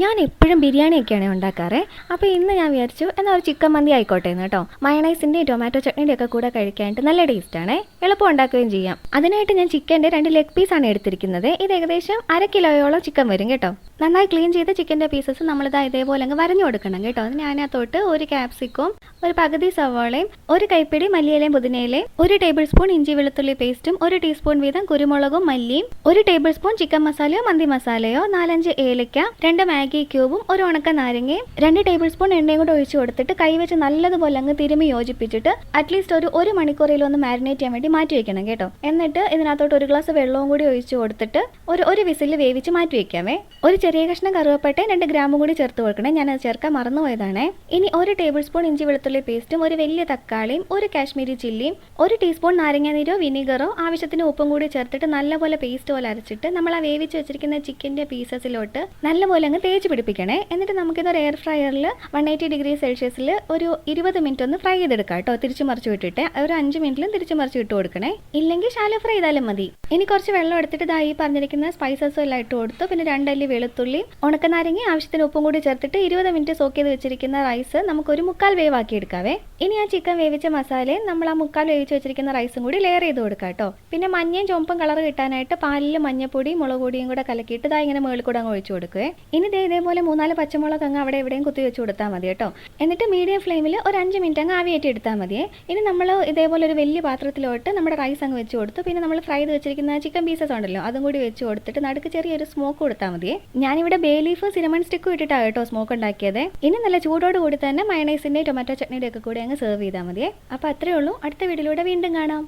ഞാൻ എപ്പോഴും ബിരിയാണിയൊക്കെയാണ് ഉണ്ടാക്കാറ്. അപ്പോൾ ഇന്ന് ഞാൻ വിചാരിച്ചു എന്നാൽ ഒരു ചിക്കൻ മന്തി ആയിക്കോട്ടെ എന്ന് കേട്ടോ. മയണൈസിൻ്റെയും ടൊമാറ്റോ ചട്നിയുടെ ഒക്കെ കൂടെ കഴിക്കാനായിട്ട് നല്ല ടേസ്റ്റാണ്, എളുപ്പം ഉണ്ടാക്കുകയും ചെയ്യാം. അതിനായിട്ട് ഞാൻ ചിക്കൻ്റെ 2 ലെഗ് പീസാണ് എടുത്തിരിക്കുന്നത്. ഇത് ഏകദേശം 1/2 കിലോയോളം ചിക്കൻ വരും കേട്ടോ. നന്നായി ക്ലീൻ ചെയ്ത ചിക്കൻ്റെ പീസസ് നമ്മളിതാ ഇതേപോലെ അങ്ങ് വരഞ്ഞു കൊടുക്കണം കേട്ടോ. അതിന് അതിനകത്തോട്ട് ഒരു ക്യാപ്സിക്കും, ഒരു പകുതി സവാളയും, ഒരു കൈപ്പിടി മല്ലിയിലയും പുതിനയിലയും, 1 ടേബിൾ സ്പൂൺ ഇഞ്ചി വെളുത്തുള്ളി പേസ്റ്റും, 1 ടീസ്പൂൺ വീതം കുരുമുളകും മല്ലിയും, 1 ടേബിൾ സ്പൂൺ ചിക്കൻ മസാലയോ മന്തി മസാലയോ, 4-5 ഏലക്ക, 2 മാഗി ക്യൂബും, 1 ഉണക്ക നാരങ്ങയും, 2 ടേബിൾ സ്പൂൺ എണ്ണയും കൂടെ ഒഴിച്ചു കൊടുത്തിട്ട് കൈവച്ച് നല്ലതുപോലെ അങ്ങ് തിരുമി യോജിപ്പിച്ചിട്ട് അറ്റ്ലീസ്റ്റ് ഒരു മണിക്കൂറിലൊന്ന് മാരിനേറ്റ് ചെയ്യാൻ വേണ്ടി മാറ്റി വെക്കണം കേട്ടോ. എന്നിട്ട് ഇതിനകത്തോട്ട് 1 ഗ്ലാസ് വെള്ളവും കൂടി ഒഴിച്ചു കൊടുത്തിട്ട് ഒരു വിസിൽ വേവിച്ച് മാറ്റി വെക്കാമേ. ഒരു ചെറിയ കഷ്ണം കറുവപ്പട്ടയും 2 ഗ്രാമും കൂടി ചേർത്ത് കൊടുക്കണം. ഞാനത് ചേർക്കാൻ മറന്നുപോയതാണ്. ഇനി 1 ടേബിൾ സ്പൂൺ ഇഞ്ചി വെളുത്തുള്ളി പേസ്റ്റും, 1 വലിയ തക്കാളിയും, 1 കാശ്മീരി ചില്ലിയും, 1 ടീസ്പൂൺ നാരങ്ങാനീരോ വിനീഗറോ ആവശ്യത്തിന് ഉപ്പും കൂടി ചേർത്തിട്ട് നല്ലപോലെ പേസ്റ്റ് പോലെ അരച്ചിട്ട് നമ്മൾ ആ വേവിച്ച് വെച്ചിരിക്കുന്ന ചിക്കൻ്റെ പീസസിലോട്ട് നല്ലപോലെ അങ്ങ് തേച്ച് പിടിപ്പിക്കണേ. എന്നിട്ട് നമുക്കിതൊരു എയർ ഫ്രയറിൽ 180 ഡിഗ്രി സെൽഷ്യസിൽ ഒരു 20 മിനിറ്റ് ഒന്ന് ഫ്രൈ ചെയ്തെടുക്കാം കേട്ടോ. തിരിച്ചു മറിച്ച് വിട്ടിട്ട് ഒരു 5 മിനിറ്റിലും തിരിച്ചു മറിച്ച് ഇട്ട് കൊടുക്കണേ. ഇല്ലെങ്കിൽ ശാലോ ഫ്രൈ ചെയ്താലും മതി. ഇനി കുറച്ച് വെള്ളം എടുത്തിട്ട് ഈ പറഞ്ഞിരിക്കുന്ന സ്പൈസസും എല്ലാം ഇട്ട് കൊടുത്തു. പിന്നെ 2 അല്ലി വെളുത്തുള്ളി, ഉണക്കനാരങ്ങ ആവശ്യത്തിന് ഉപ്പും കൂടി ചേർത്തിട്ട് 20 മിനിറ്റ് സോക്ക് ചെയ്ത് വെച്ചിരിക്കുന്ന റൈസ് നമുക്കൊരു 1/4 വേവാക്കി എടുക്കാവേ. ഇനി ആ ചിക്കൻ വേവിച്ച മസാലയും നമ്മൾ ആ 1/4 വേവിച്ച് വെച്ചിരിക്കുന്ന റൈസും കൂടി ലെയർ ചെയ്ത് കൊടുക്കാം കേട്ടോ. പിന്നെ മഞ്ഞയും ചുവപ്പും കളർ കിട്ടാനായിട്ട് പാലിൽ മഞ്ഞപ്പൊടിയും മുളക് പൊടിയും കൂടെ കലക്കിയിട്ട് ഇങ്ങനെ മുകളിൽ കൂടെ അങ്ങ് ഒഴിച്ചു കൊടുക്കുവേ. ഇനി ഇതേപോലെ 3-4 പച്ചമുളക് അങ്ങ് അവിടെ എവിടെയും കുത്തി വെച്ച് കൊടുത്താൽ മതി കേട്ടോ. എന്നിട്ട് മീഡിയം ഫ്ലെയിമിൽ ഒരു 5 മിനിറ്റ് അങ്ങ് ആവിയേറ്റി എടുത്താൽ മതിയേ. ഇനി നമ്മൾ ഇതേപോലെ ഒരു വലിയ പാത്രത്തിലോട്ട് നമ്മുടെ റൈസ് അങ്ങ് വെച്ച് കൊടുത്തു. പിന്നെ നമ്മൾ ഫ്രൈ ചെയ്ത് വെച്ചിരിക്കുന്ന ചിക്കൻ പീസസ് ഉണ്ടല്ലോ, അതും കൂടി വെച്ച് കൊടുത്തിട്ട് നടുക്ക് ചെറിയൊരു സ്മോക്ക് കൊടുത്താൽ മതിയേ. ഞാനിവിടെ ബേ ലീഫ് സിനമൺ സ്റ്റിക്കും ഇട്ടിട്ടാണ് കേട്ടോ സ്മോക്ക് ഉണ്ടാക്കിയത്. ഇനി നല്ല ചൂടോട് കൂടി തന്നെ മയണൈസിൻ്റെ ടൊമാറ്റോ ചട്നിയുടെ ഒക്കെ കൂടി അങ്ങ് സെർവ് ചെയ്താൽ മതിയേ. അപ്പോൾ അത്രയേ ഉള്ളൂ. അടുത്ത വീഡിയോയിലൂടെ വീണ്ടും കാണാം.